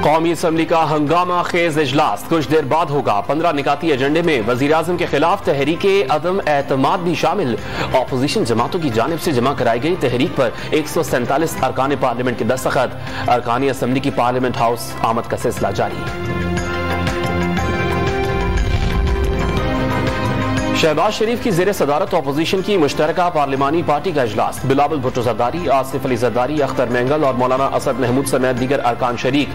कौमी असम्बली का हंगामा खेज इजलास कुछ देर बाद होगा। 15 निकाती एजेंडे में वजीर-ए-आज़म के खिलाफ तहरीक अदम एतमाद भी शामिल। अपोजिशन जमातों की जानिब से जमा कराई गई तहरीक पर 147 अरकान पार्लियामेंट के दस्तखत। अरकान असम्बली की पार्लियामेंट हाउस आमद का सिलसिला जारी। शहबाज शरीफ की जेर सदारत अपोजिशन की मुश्तरका पार्लिमानी पार्टी का इजलास। बिलावल भुट्टो जरदारी, आसिफ अली जरदारी, अख्तर मेंगल और मौलाना असद महमूद समेत दीगर अरकान शरीक।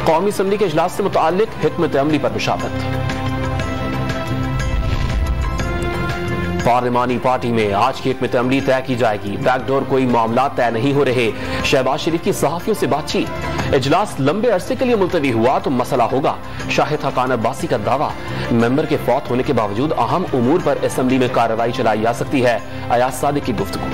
कौमी असम्बली के इजलास से मुताल्लिक हिकमत अमली पर मुशावरत। पार्लिमानी पार्टी में आज की हिकमत अमली तय की जाएगी। बैकडोर कोई मामला तय नहीं हो रहे। शहबाज शरीफ की सहाफियों से बातचीत। इजलास लंबे अरसे के लिए मुलतवी हुआ तो मसला होगा। शाहिद हकान अब्बासी का दावा, मेंबर के फौत होने के बावजूद अहम उमूर पर असम्बली में कार्रवाई चलाई जा सकती है। अयाज सादिक की गुफ्तगू।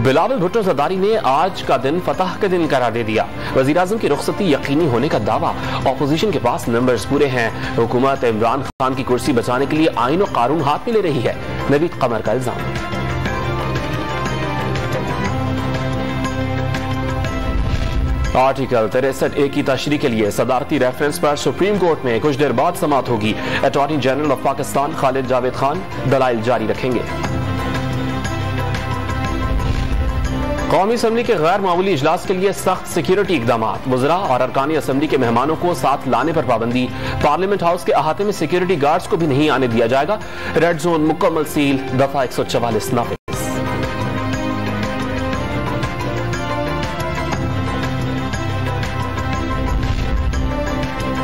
बिलावल भुट्टो जरदारी ने आज का दिन फतह का दिन करार दे दिया। वजीर-ए-आज़म की रुखसती यकीनी होने का दावा। अपोजिशन के पास नंबर्स पूरे हैं। हुकूमत इमरान खान की कुर्सी बचाने के लिए आईन और कानून हाथ में ले रही है। नवीद कमर का इल्जाम। आर्टिकल 63A की तशरीह के लिए सदारती रेफरेंस पर सुप्रीम कोर्ट में कुछ देर बाद समाअत होगी। Attorney general of Pakistan Khalid Javed Khan दलाइल जारी रखेंगे। कौमी असम्बली के गैर मामूली इजलास के लिए सख्त सिक्योरिटी इकदाम। वज़रा और अरकानी असम्बली के मेहमानों को साथ लाने पर पाबंदी। पार्लियामेंट हाउस के अहाते में सिक्योरिटी गार्ड्स को भी नहीं आने दिया जाएगा। रेड जोन मुकम्मल सील। दफा 144 नाफिज।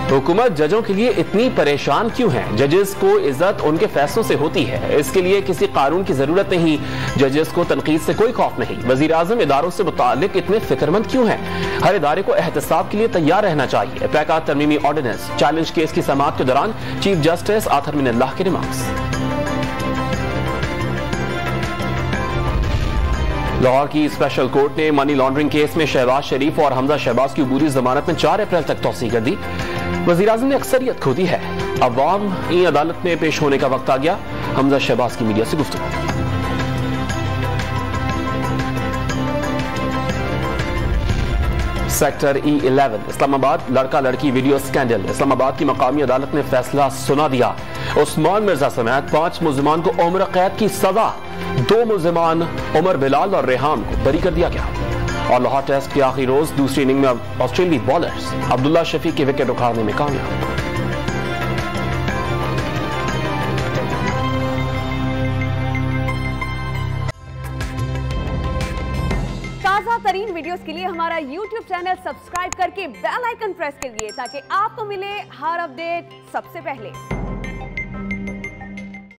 हुकूमत जजों के लिए इतनी परेशान क्यों है? जजेस को इज्जत उनके फैसलों से होती है। इसके लिए किसी कानून की जरूरत नहीं। जजेस को तनकीद से कोई खौफ नहीं। वजीर-ए-आज़म इदारों से मुताल्लिक इतने फिक्रमंद क्यों हैं? हर इदारे को एहतसाब के लिए तैयार रहना चाहिए। पैका तरमीमी ऑर्डिनेंस चैलेंज केस की समाअत के दौरान चीफ जस्टिस आतर मिनल्लाह के रिमार्क्स। लाहौर की स्पेशल कोर्ट ने मनी लॉन्ड्रिंग केस में शहबाज शरीफ और हमजा शहबाज की अबूरी जमानत में 4 अप्रैल तक तौसीह कर दी। वज़ीर-ए-आज़म ने अक्सरियत खो दी है। अवाम ई अदालत में पेश होने का वक्त आ गया। हमजा शहबाज की मीडिया से गुफ्तगू। सेक्टर E11 इस्लामाबाद लड़का लड़की वीडियो स्कैंडल। इस्लामाबाद की मकामी अदालत ने फैसला सुना दिया। उस्मान मिर्जा समेत 5 मुल्जिमान को उम्र कैद की सजा। 2 मुल्जिमान उमर बिलाल और रेहाम को बरी कर दिया गया। और लाहौर टेस्ट के आखिरी रोज दूसरी इनिंग में ऑस्ट्रेलियाई बॉलर्स अब्दुल्ला शफीक के विकेट उखाड़ने में कामयाब। ताज़ा तरीन वीडियोस के लिए हमारा YouTube चैनल सब्सक्राइब करके बेल आइकन प्रेस करिए ताकि आपको मिले हर अपडेट सबसे पहले।